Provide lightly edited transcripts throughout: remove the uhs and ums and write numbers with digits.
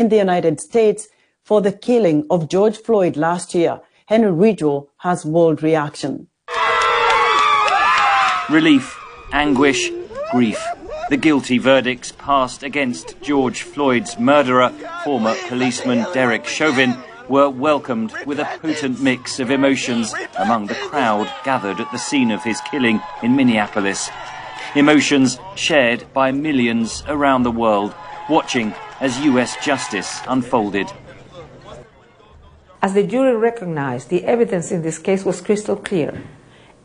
in the United States for the killing of George Floyd last year. Henry Ridgwell has world reaction. Relief, anguish, grief. The guilty verdicts passed against George Floyd's murderer, former policeman Derek Chauvin, were welcomed with a potent mix of emotions among the crowd gathered at the scene of his killing in Minneapolis. Emotions shared by millions around the world, watching as US justice unfolded. As the jury recognized, the evidence in this case was crystal clear.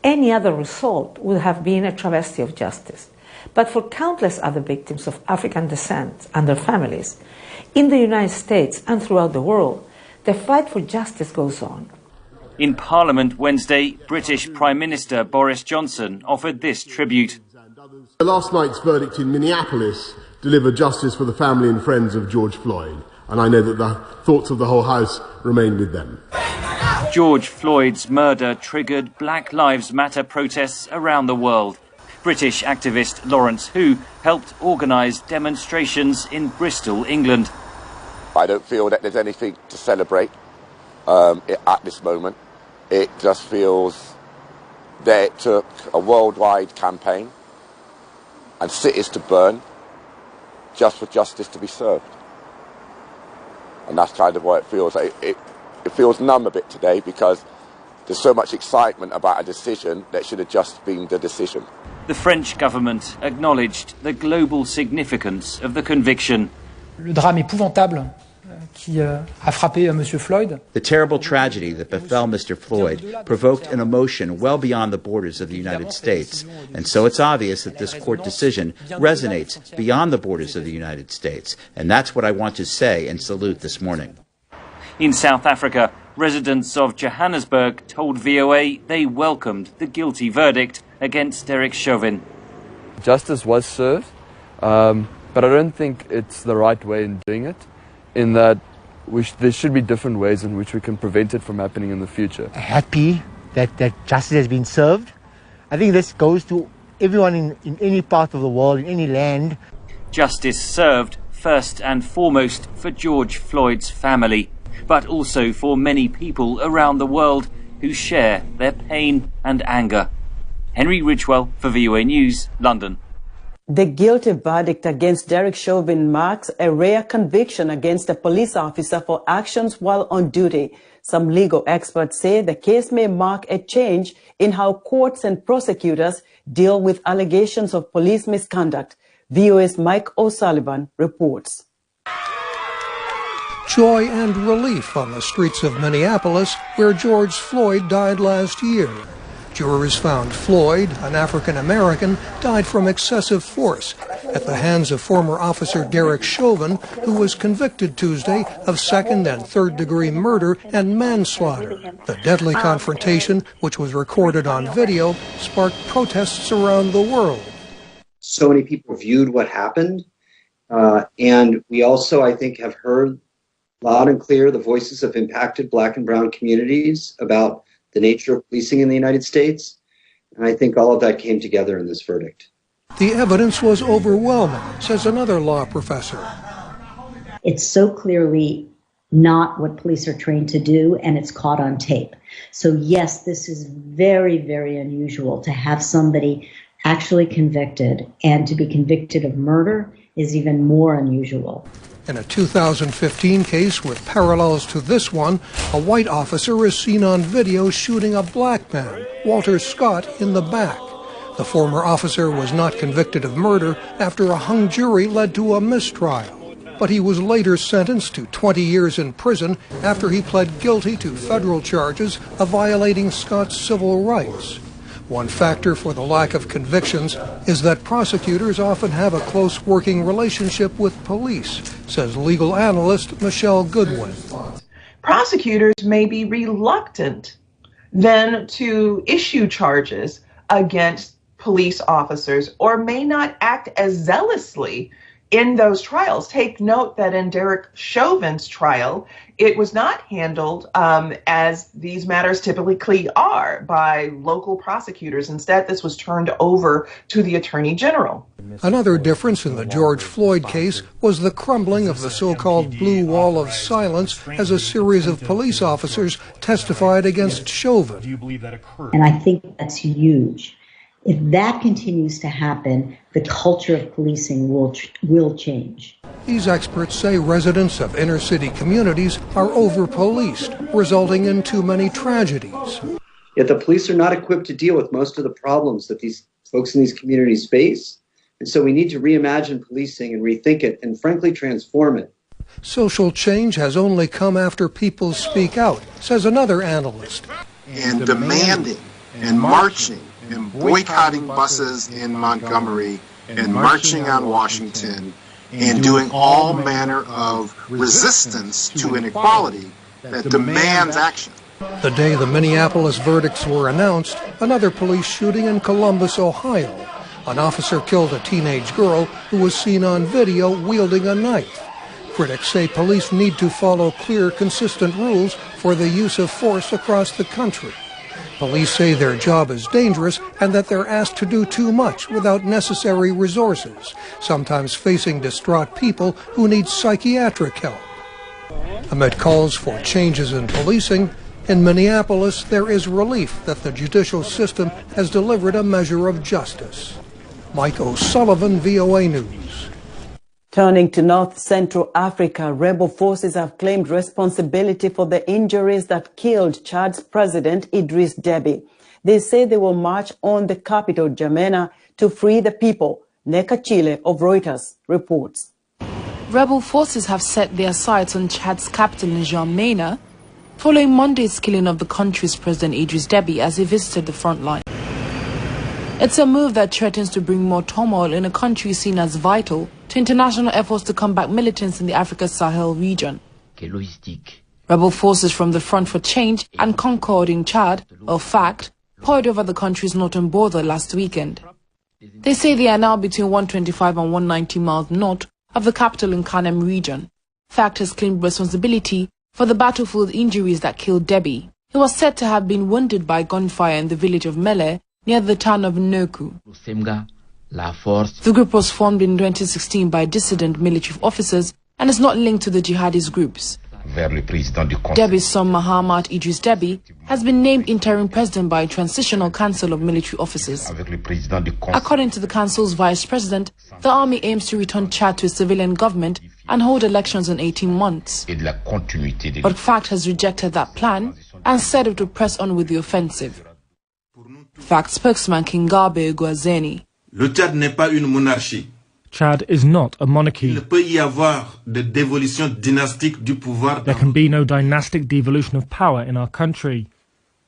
Any other result would have been a travesty of justice. But for countless other victims of African descent and their families, in the United States and throughout the world, the fight for justice goes on. In Parliament Wednesday, British Prime Minister Boris Johnson offered this tribute. Last night's verdict in Minneapolis delivered justice for the family and friends of George Floyd, and I know that the thoughts of the whole House remain with them. George Floyd's murder triggered Black Lives Matter protests around the world. British activist Lawrence Hu helped organise demonstrations in Bristol, England. I don't feel that there's anything to celebrate at this moment. It just feels that it took a worldwide campaign and cities to burn just for justice to be served. And that's kind of what it feels like. It feels numb a bit today because there's so much excitement about a decision that should have just been the decision. The French government acknowledged the global significance of the conviction. Le drame épouvantable qui a frappé Monsieur Floyd. The terrible tragedy that befell Mr. Floyd provoked an emotion well beyond the borders of the United States, and so it's obvious that this court decision resonates beyond the borders of the United States, and that's what I want to say and salute this morning. In South Africa, residents of Johannesburg told VOA they welcomed the guilty verdict against Derek Chauvin. Justice was served, but I don't think it's the right way in doing it, in that there should be different ways in which we can prevent it from happening in the future. Happy that justice has been served. I think this goes to everyone in any part of the world, in any land. Justice served first and foremost for George Floyd's family, but also for many people around the world who share their pain and anger. Henry Ridgwell for VOA News, London. The guilty verdict against Derek Chauvin marks a rare conviction against a police officer for actions while on duty. Some legal experts say the case may mark a change in how courts and prosecutors deal with allegations of police misconduct. VOA's Mike O'Sullivan reports. Joy and relief on the streets of Minneapolis, where George Floyd died last year. Jurors found Floyd, an African-American, died from excessive force at the hands of former officer Derek Chauvin, who was convicted Tuesday of second- and third-degree murder and manslaughter. The deadly confrontation, which was recorded on video, sparked protests around the world. So many people viewed what happened, and we also, I think, have heard loud and clear the voices of impacted Black and brown communities about the nature of policing in the United States. And I think all of that came together in this verdict. The evidence was overwhelming, says another law professor. It's so clearly not what police are trained to do, and it's caught on tape. So yes, this is very, very unusual to have somebody actually convicted, and to be convicted of murder is even more unusual. In a 2015 case with parallels to this one, a white officer is seen on video shooting a black man, Walter Scott, in the back. The former officer was not convicted of murder after a hung jury led to a mistrial, but he was later sentenced to 20 years in prison after he pled guilty to federal charges of violating Scott's civil rights. One factor for the lack of convictions is that prosecutors often have a close working relationship with police, says legal analyst Michelle Goodwin. Prosecutors may be reluctant then to issue charges against police officers, or may not act as zealously in those trials. Take note that in Derek Chauvin's trial, it was not handled as these matters typically are by local prosecutors. Instead, this was turned over to the Attorney General. Another difference in the George Floyd case was the crumbling of the so-called blue wall of silence as a series of police officers testified against Chauvin. And I think that's huge. If that continues to happen, the culture of policing will change. These experts say residents of inner-city communities are over-policed, resulting in too many tragedies. Yet the police are not equipped to deal with most of the problems that these folks in these communities face. And so we need to reimagine policing and rethink it and, frankly, transform it. Social change has only come after people speak out, says another analyst. And demanding and marching and boycotting buses in Montgomery and marching on Washington and doing all manner of resistance to inequality that demands action. The day the Minneapolis verdicts were announced, another police shooting in Columbus, Ohio. An officer killed a teenage girl who was seen on video wielding a knife. Critics say police need to follow clear, consistent rules for the use of force across the country. Police say their job is dangerous and that they're asked to do too much without necessary resources, sometimes facing distraught people who need psychiatric help. Amid calls for changes in policing, in Minneapolis there is relief that the judicial system has delivered a measure of justice. Mike O'Sullivan, VOA News. Turning to North Central Africa, rebel forces have claimed responsibility for the injuries that killed Chad's President Idriss Deby. They say they will march on the capital, N'Djamena, to free the people. Neka Chile of Reuters reports. Rebel forces have set their sights on Chad's capital, N'Djamena, following Monday's killing of the country's President Idriss Deby as he visited the front line. It's a move that threatens to bring more turmoil in a country seen as vital to international efforts to combat militants in the Africa Sahel region. Rebel forces from the Front for Change and Concord in Chad, or FACT, poured over the country's northern border last weekend. They say they are now between 125 and 190 miles north of the capital in Kanem region. FACT has claimed responsibility for the battlefield injuries that killed Deby. He was said to have been wounded by gunfire in the village of Mele, near the town of Noku. The group was formed in 2016 by dissident military officers and is not linked to the jihadist groups. Deby's son Mahamat Idriss Deby has been named interim president by a transitional council of military officers. According to the council's vice president, the army aims to return Chad to a civilian government and hold elections in 18 months. But FACT has rejected that plan and said it would press on with the offensive. FACT spokesman Kingabe Guazeni. Le Tchad n'est pas une monarchie. Chad is not a monarchy. Il peut y avoir de dévolution dynastique du pouvoir. There can be no dynastic devolution of power in our country.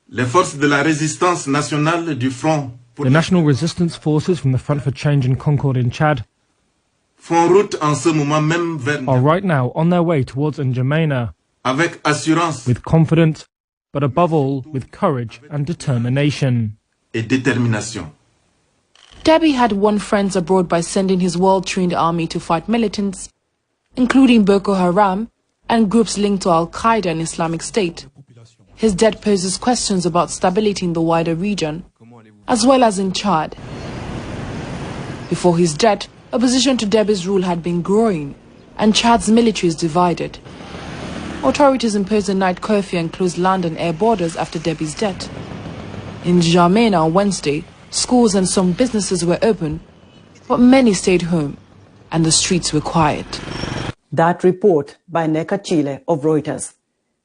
Les forces de la résistance nationale du Front. The national resistance forces from the Front for Change and Concord in Chad font route en ce moment même vers are right now on their way towards N'Djamena. Avec assurance. With confidence, but above all with courage and determination. Et détermination. Deby had won friends abroad by sending his well-trained army to fight militants, including Boko Haram and groups linked to Al-Qaeda and Islamic State. His death poses questions about stability in the wider region, as well as in Chad. Before his death, opposition to Deby's rule had been growing, and Chad's military is divided. Authorities imposed a night curfew and closed land and air borders after Deby's death. In N'Djamena on Wednesday, schools and some businesses were open, but many stayed home, and the streets were quiet. That report by Neka Chile of Reuters.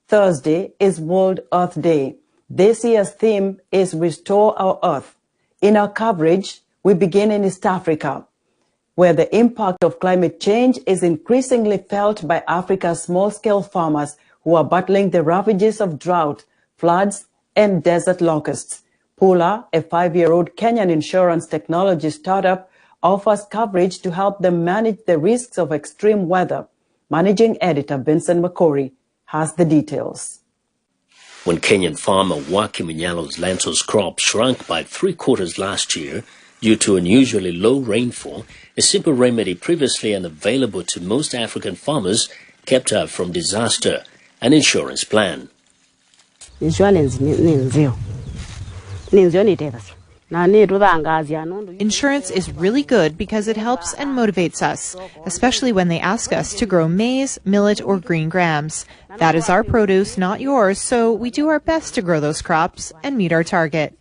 Thursday is World Earth Day. This year's theme is Restore Our Earth. In our coverage, we begin in East Africa, where the impact of climate change is increasingly felt by Africa's small-scale farmers who are battling the ravages of drought, floods, and desert locusts. Pula, a 5-year-old Kenyan insurance technology startup, offers coverage to help them manage the risks of extreme weather. Managing editor Vincent Makori has the details. When Kenyan farmer Waki Minyalo's lentils crop shrunk by 3/4 last year, Due to unusually low rainfall, a simple remedy previously unavailable to most African farmers kept up from disaster: an insurance plan. Insurance is really good because it helps and motivates us, especially when they ask us to grow maize, millet, or green grams. That is our produce, not yours, so we do our best to grow those crops and meet our target.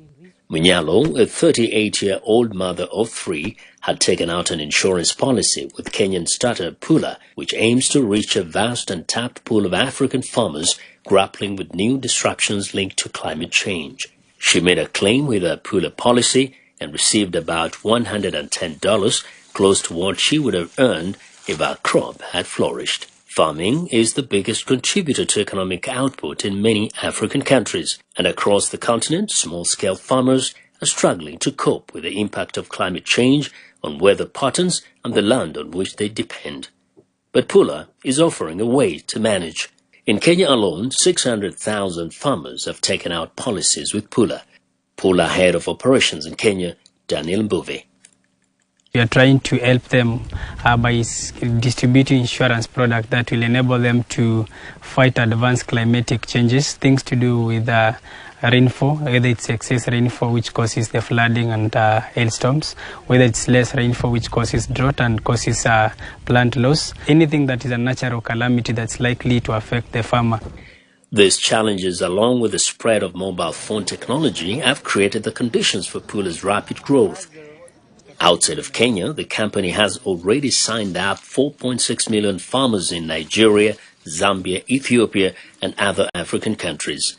Munyalo, a 38-year-old mother of 3, had taken out an insurance policy with Kenyan startup Pula, which aims to reach a vast untapped pool of African farmers grappling with new disruptions linked to climate change. She made a claim with her Pula policy and received about $110, close to what she would have earned if her crop had flourished. Farming is the biggest contributor to economic output in many African countries, and across the continent, small-scale farmers are struggling to cope with the impact of climate change on weather patterns and the land on which they depend. But Pula is offering a way to manage. In Kenya alone, 600,000 farmers have taken out policies with Pula. Pula Head of Operations in Kenya, Daniel Mbuvi. We are trying to help them by distributing insurance products that will enable them to fight advanced climatic changes, things to do with rainfall, whether it's excess rainfall which causes the flooding and hailstorms, whether it's less rainfall which causes drought and causes plant loss, anything that is a natural calamity that's likely to affect the farmer. These challenges, along with the spread of mobile phone technology, have created the conditions for Pula's rapid growth. Outside of Kenya, the company has already signed up 4.6 million farmers in Nigeria, Zambia, Ethiopia, and other African countries.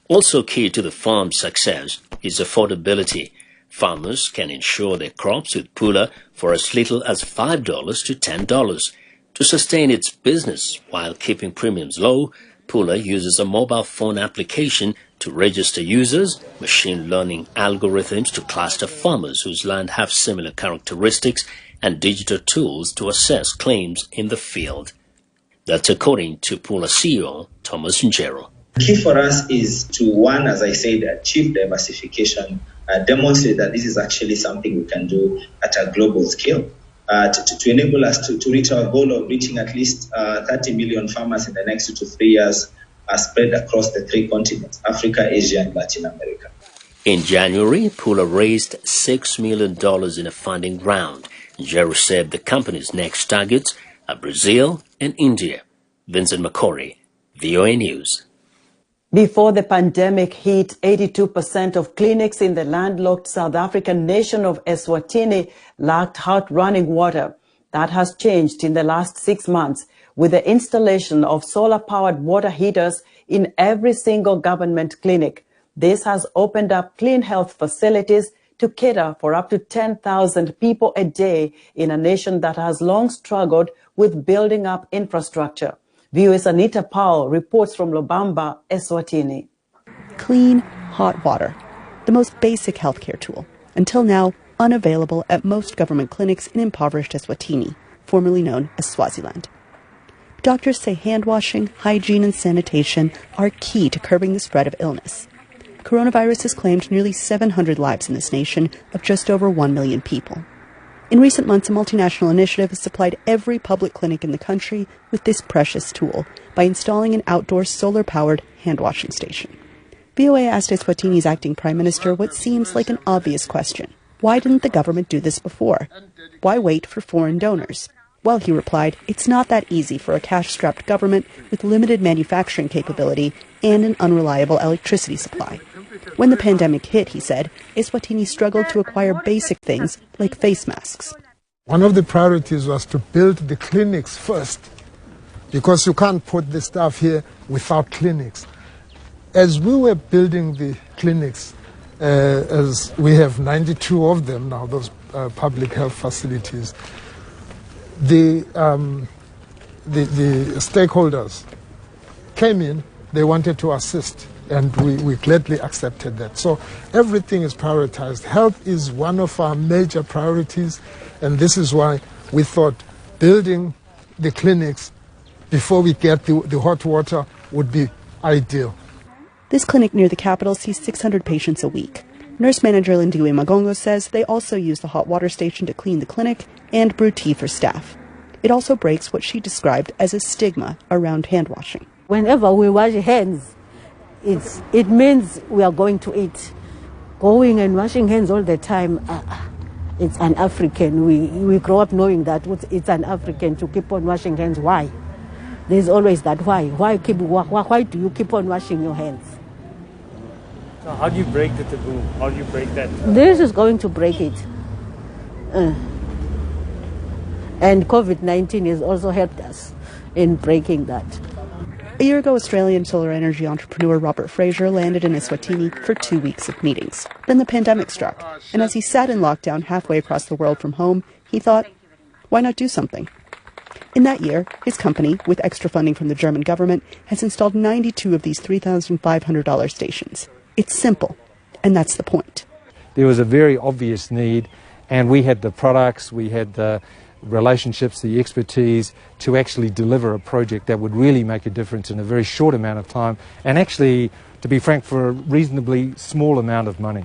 Also key to the farm's success is affordability. Farmers can insure their crops with Pula for as little as $5 to $10. To sustain its business while keeping premiums low, Pula uses a mobile phone application to register users, machine learning algorithms to cluster farmers whose land have similar characteristics, and digital tools to assess claims in the field. That's according to Pula CEO Thomas Njero. The key for us is to, one, as I said, achieve diversification, demonstrate that this is actually something we can do at a global scale, to enable us to reach our goal of reaching at least 30 million farmers in the next 2 to 3 years, spread across the 3 continents, Africa, Asia, and Latin America. In January, Pula raised $6 million in a funding round. Njero said the company's next targets are Brazil and India. Vincent Makori, VOA News. Before the pandemic hit, 82% of clinics in the landlocked South African nation of Eswatini lacked hot running water. That has changed in the last 6 months with the installation of solar-powered water heaters in every single government clinic. This has opened up clean health facilities to cater for up to 10,000 people a day in a nation that has long struggled with building up infrastructure. VOA's Anita Powell reports from Lobamba, Eswatini. Clean, hot water, the most basic healthcare tool, until now unavailable at most government clinics in impoverished Eswatini, formerly known as Swaziland. Doctors say hand washing, hygiene, and sanitation are key to curbing the spread of illness. Coronavirus has claimed nearly 700 lives in this nation of just over 1 million people. In recent months, a multinational initiative has supplied every public clinic in the country with this precious tool by installing an outdoor solar-powered hand-washing station. VOA asked Eswatini's acting prime minister what seems like an obvious question. Why didn't the government do this before? Why wait for foreign donors? Well, he replied, it's not that easy for a cash-strapped government with limited manufacturing capability and an unreliable electricity supply. When the pandemic hit, he said, Eswatini struggled to acquire basic things like face masks. One of the priorities was to build the clinics first, because you can't put the stuff here without clinics. As we were building the clinics, as we have 92 of them now, those public health facilities, the stakeholders came in, they wanted to assist, and we gladly accepted that. So everything is prioritized. Health is one of our major priorities, and this is why we thought building the clinics before we get the hot water would be ideal. This clinic near the capital sees 600 patients a week. Nurse manager Lindiwe Magongo says they also use the hot water station to clean the clinic and brew tea for staff. It also breaks what she described as a stigma around hand washing. Whenever we wash hands, it means we are going to eat. Going and washing hands all the time, it's an African. We grow up knowing that it's an African to keep on washing hands. Why? There's always that why. Why do you keep on washing your hands? So how do you break the taboo? How do you break that? This is going to break it. And COVID-19 has also helped us in breaking that. A year ago, Australian solar energy entrepreneur Robert Fraser landed in Eswatini for 2 weeks of meetings. Then the pandemic struck, and as he sat in lockdown halfway across the world from home, he thought, why not do something? In that year, his company, with extra funding from the German government, has installed 92 of these $3,500 stations. It's simple, and that's the point. There was a very obvious need, and we had the products, we had the relationships, the expertise to actually deliver a project that would really make a difference in a very short amount of time, and actually, to be frank, for a reasonably small amount of money.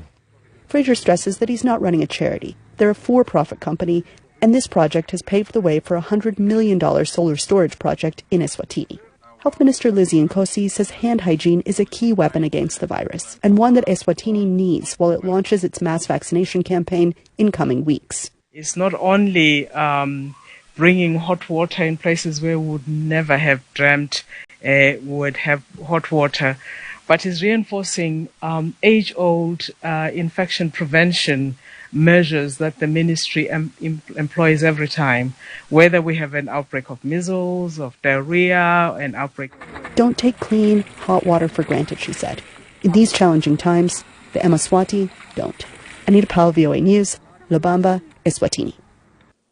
Fraser stresses that he's not running a charity. They're a for-profit company, and this project has paved the way for a $100 million solar storage project in Eswatini. Health Minister Lizzie Nkosi says hand hygiene is a key weapon against the virus, and one that Eswatini needs while it launches its mass vaccination campaign in coming weeks. It's not only bringing hot water in places where we would never have dreamt would have hot water, but is reinforcing age-old infection prevention measures that the ministry employs every time, whether we have an outbreak of measles, of diarrhea, an outbreak. Don't take clean, hot water for granted, she said. In these challenging times, the Emaswati don't. Anita Powell, VOA News, Lubamba, Eswatini.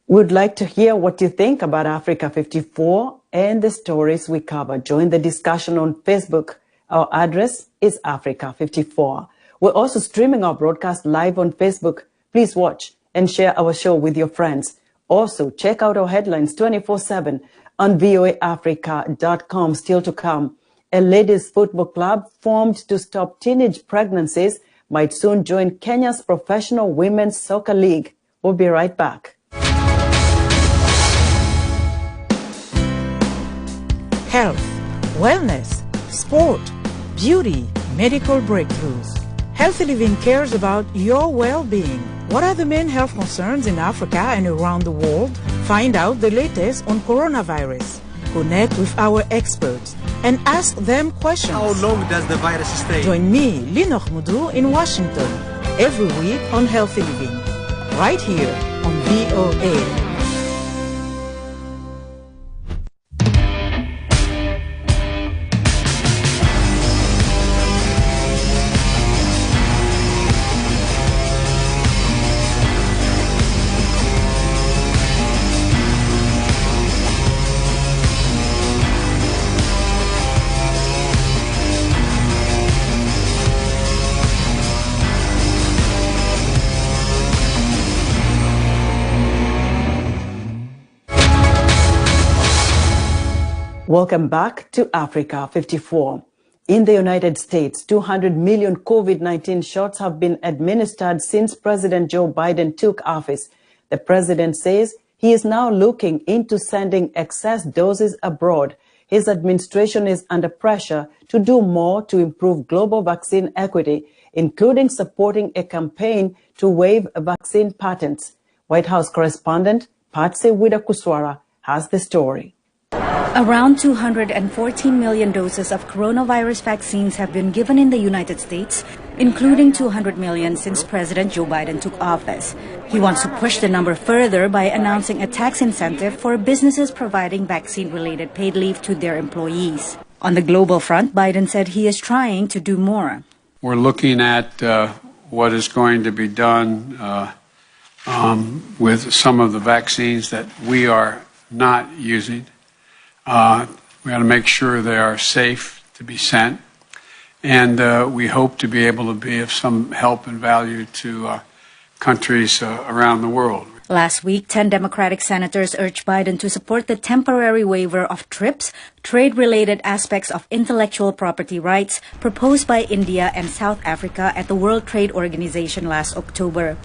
We'd like to hear what you think about Africa 54 and the stories we cover. Join the discussion on Facebook. Our address is Africa 54. We're also streaming our broadcast live on Facebook. Please watch and share our show with your friends. Also, check out our headlines 24/7 on voaafrica.com. Still to come, a ladies' football club formed to stop teenage pregnancies might soon join Kenya's Professional Women's Soccer League. We'll be right back. Health, wellness, sport, beauty, medical breakthroughs. Healthy Living cares about your well-being. What are the main health concerns in Africa and around the world? Find out the latest on coronavirus. Connect with our experts and ask them questions. How long does the virus stay? Join me, Linor Mudu, in Washington every week on Healthy Living, right here on VOA. Welcome back to Africa 54. In the United States, 200 million COVID-19 shots have been administered since President Joe Biden took office. The president says he is now looking into sending excess doses abroad. His administration is under pressure to do more to improve global vaccine equity, including supporting a campaign to waive vaccine patents. White House correspondent Patsy Widakuswara has the story. Around 214 million doses of coronavirus vaccines have been given in the United States, including 200 million since President Joe Biden took office. He wants to push the number further by announcing a tax incentive for businesses providing vaccine-related paid leave to their employees. On the global front, Biden said he is trying to do more. We're looking at what is going to be done with some of the vaccines that we are not using. We got to make sure they are safe to be sent, and we hope to be able to be of some help and value to countries around the world. Last week, 10 Democratic senators urged Biden to support the temporary waiver of TRIPS, trade-related aspects of intellectual property rights, proposed by India and South Africa at the World Trade Organization last October.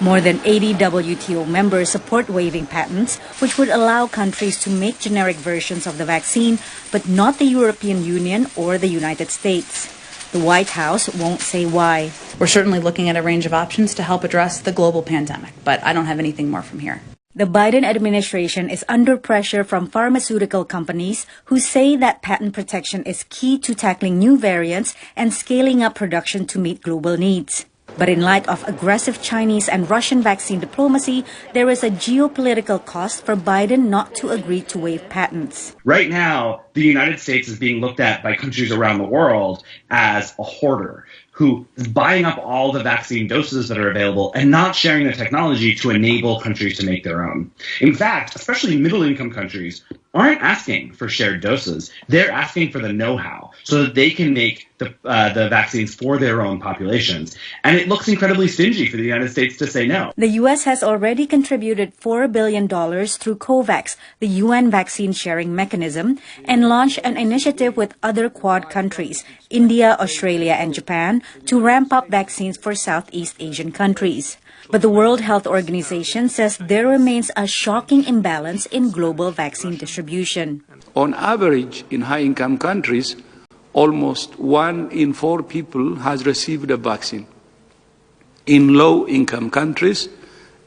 More than 80 WTO members support waiving patents, which would allow countries to make generic versions of the vaccine, but not the European Union or the United States. The White House won't say why. We're certainly looking at a range of options to help address the global pandemic, but I don't have anything more from here. The Biden administration is under pressure from pharmaceutical companies who say that patent protection is key to tackling new variants and scaling up production to meet global needs. But in light of aggressive Chinese and Russian vaccine diplomacy, there is a geopolitical cost for Biden not to agree to waive patents. Right now, the United States is being looked at by countries around the world as a hoarder who is buying up all the vaccine doses that are available and not sharing the technology to enable countries to make their own. In fact, especially middle-income countries aren't asking for shared doses. They're asking for the know-how so that they can make the vaccines for their own populations. And it looks incredibly stingy for the United States to say no. The U.S. has already contributed $4 billion through COVAX, the UN vaccine sharing mechanism, and launched an initiative with other Quad countries, India, Australia, and Japan, to ramp up vaccines for Southeast Asian countries. But the World Health Organization says there remains a shocking imbalance in global vaccine distribution. On average, in high-income countries, almost 1 in 4 people has received a vaccine. In low-income countries,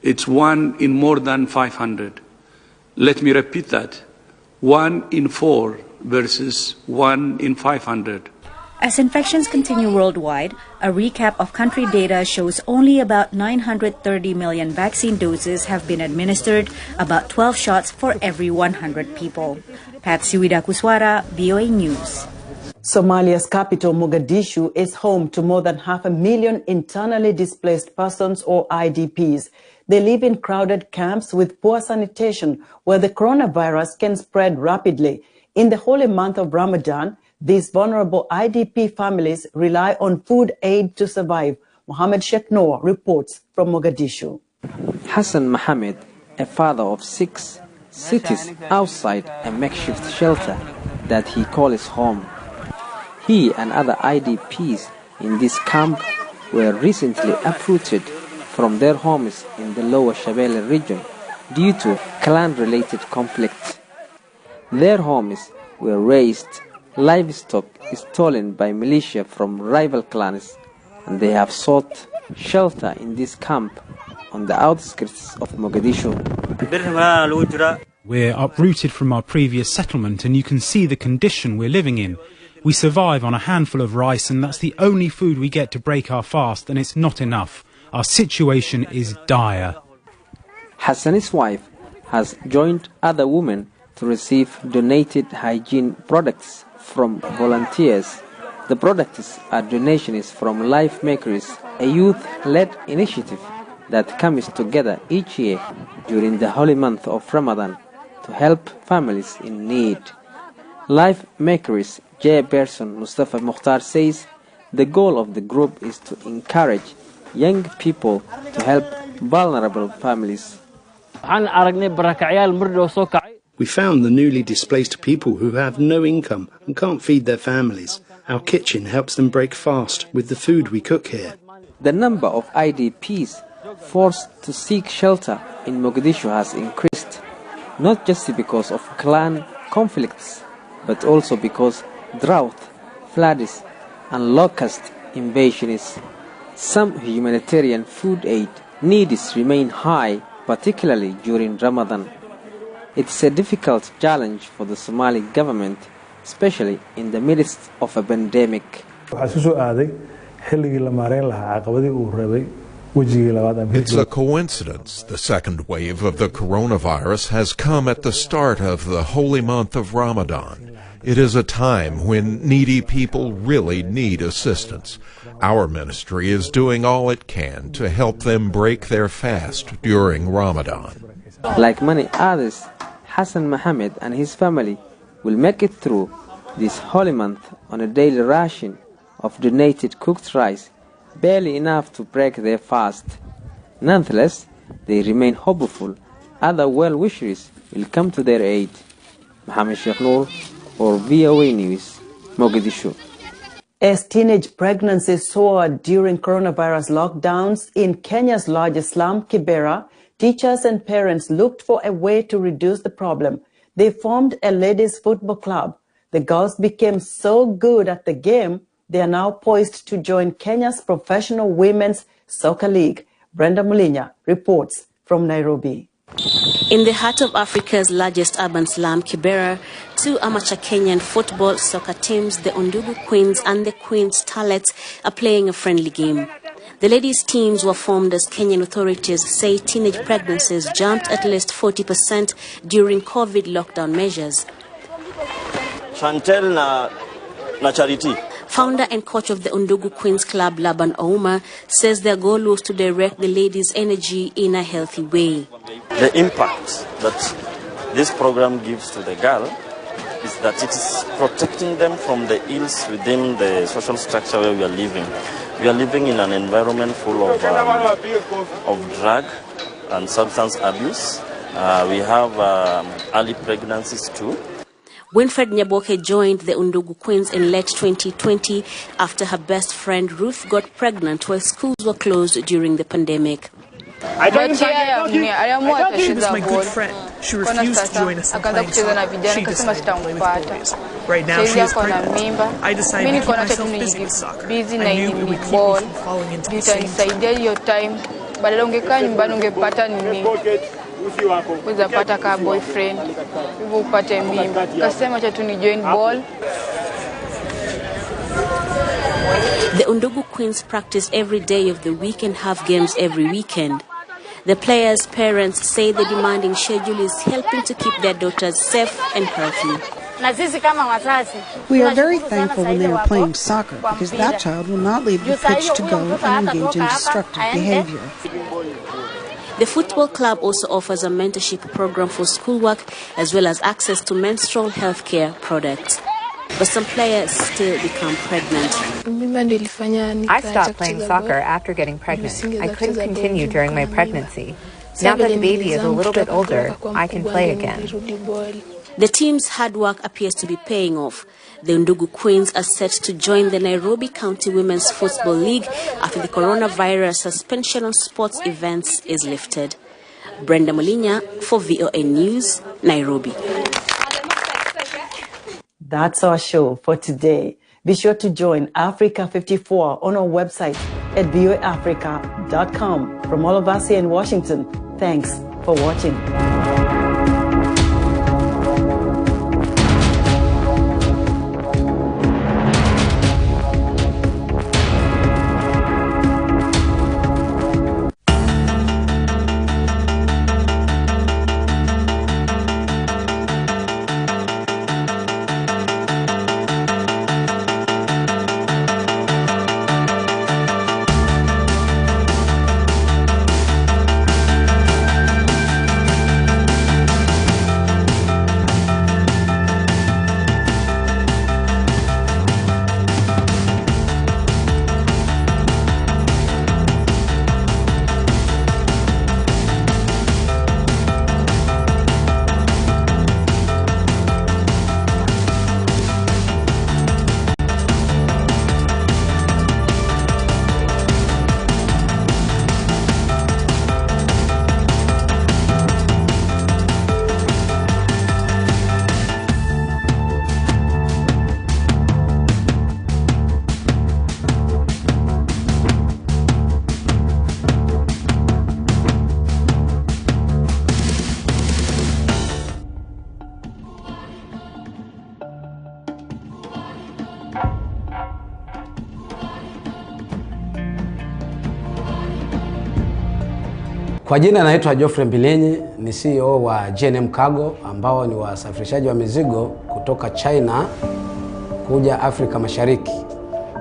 it's 1 in more than 500. Let me repeat that. 1 in 4 versus 1 in 500. As infections continue worldwide, a recap of country data shows only about 930 million vaccine doses have been administered, about 12 shots for every 100 people. Patsy Widakuswara, VOA News. Somalia's capital, Mogadishu, is home to more than 500,000 internally displaced persons or IDPs. They live in crowded camps with poor sanitation where the coronavirus can spread rapidly. In the holy month of Ramadan, these vulnerable IDP families rely on food aid to survive. Mohammed Sheikh Noor reports from Mogadishu. Hassan Mohammed, a father of 6, sits outside a makeshift shelter that he calls home. He and other IDPs in this camp were recently uprooted from their homes in the lower Shabelle region due to clan-related conflict. Their homes were razed, livestock is stolen by militia from rival clans, and they have sought shelter in this camp on the outskirts of Mogadishu. We're uprooted from our previous settlement, and you can see the condition we're living in. We survive on a handful of rice, and that's the only food we get to break our fast, and it's not enough. Our situation is dire. Hassan's wife has joined other women to receive donated hygiene products from volunteers. The products are donations from Life Makers, a youth-led initiative that comes together each year during the holy month of Ramadan to help families in need. Life Makers chairperson Mustafa Mukhtar says the goal of the group is to encourage young people to help vulnerable families. We found the newly displaced people who have no income and can't feed their families. Our kitchen helps them break fast with the food we cook here. The number of IDPs forced to seek shelter in Mogadishu has increased, not just because of clan conflicts, but also because drought, floods, and locust invasions. Some humanitarian food aid needs remain high, particularly during Ramadan. It's a difficult challenge for the Somali government, especially in the midst of a pandemic. It's a coincidence. The second wave of the coronavirus has come at the start of the holy month of Ramadan. It is a time when needy people really need assistance. Our ministry is doing all it can to help them break their fast during Ramadan. Like many others, Hassan Mohammed and his family will make it through this holy month on a daily ration of donated cooked rice, barely enough to break their fast. Nonetheless, they remain hopeful other well-wishers will come to their aid. Mohammed Sheikh Noor for WEWE News, Mogadishu. As teenage pregnancies soared during coronavirus lockdowns in Kenya's largest slum, Kibera, teachers and parents looked for a way to reduce the problem. They formed a ladies' football club. The girls became so good at the game, they are now poised to join Kenya's professional women's soccer league. Brenda Mulinya reports from Nairobi. In the heart of Africa's largest urban slum, Kibera, two amateur Kenyan football soccer teams, the Undugu Queens and the Queens Starlets, are playing a friendly game. The ladies' teams were formed as Kenyan authorities say teenage pregnancies jumped at least 40% during COVID lockdown measures. Chantel na Charity. Founder and coach of the Undugu Queens Club, Laban Ouma, says their goal was to direct the ladies' energy in a healthy way. The impact that this program gives to the girl is that it is protecting them from the ills within the social structure where we are living. We are living in an environment full of drug and substance abuse. We have early pregnancies too. Winfred Nyaboke joined the Undugu Queens in late 2020 after her best friend Ruth got pregnant while schools were closed during the pandemic. I don't think this is my good friend. She refused to join us in playing soccer. She decided to play with boys. Right now she is pregnant. I decided to keep myself busy with soccer. I knew it would keep me from falling into the same trap. Uzapata ka boyfriend hivyo upate mimba kasema cha tu ni join ball. The Undugu Queens practice every day of the week and have games every weekend. The players' parents say the demanding schedule is helping to keep their daughters safe and healthy. We are very thankful when they are playing soccer because that child will not leave the pitch to go and engage in destructive behavior. The football club also offers a mentorship program for schoolwork as well as access to menstrual health care products. But some players still become pregnant. I stopped playing soccer after getting pregnant. I couldn't continue during my pregnancy. Now that the baby is a little bit older, I can play again. The team's hard work appears to be paying off. The Undugu Queens are set to join the Nairobi County Women's Football League after the coronavirus suspension on sports events is lifted. Brenda Mulinya for VOA News, Nairobi. That's our show for today. Be sure to join Africa 54 on our website at voaafrica.com. From all of us here in Washington, thanks for watching. Kwa jina naitwa Geoffrey Mbilinyi, ni CEO wa GNM Cargo ambao ni wasafirishaji wa mizigo kutoka China kuja Afrika Mashariki.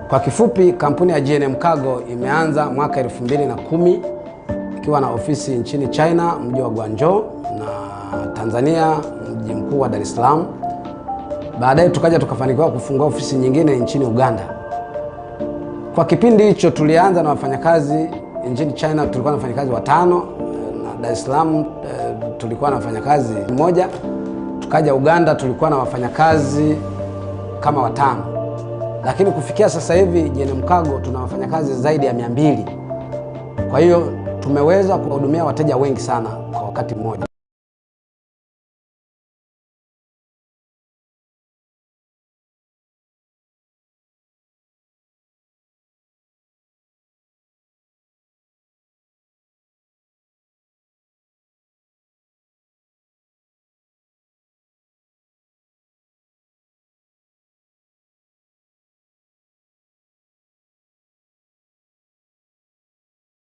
Kwa kifupi, kampuni ya GNM Cargo imeanza mwaka 2010 ikiwa na ofisi nchini China, mji wa Guangzhou, na Tanzania, mji mkuu wa Dar es Salaam. Baadaye tukaja tukafanikiwa kufungua ofisi nyingine nchini Uganda. Kwa kipindi hicho tulianza na wafanyakazi nchini China, tulikuwa na wafanyakazi 5, Dar es Salaam tulikuwa na wafanyakazi mmoja, tukaja Uganda tulikuwa na wafanyakazi kama 5. Lakini kufikia sasa hivi JNM Cargo tuna wafanyakazi zaidi ya 200. Kwa hiyo tumeweza kuhudumia wateja wengi sana kwa wakati mmoja.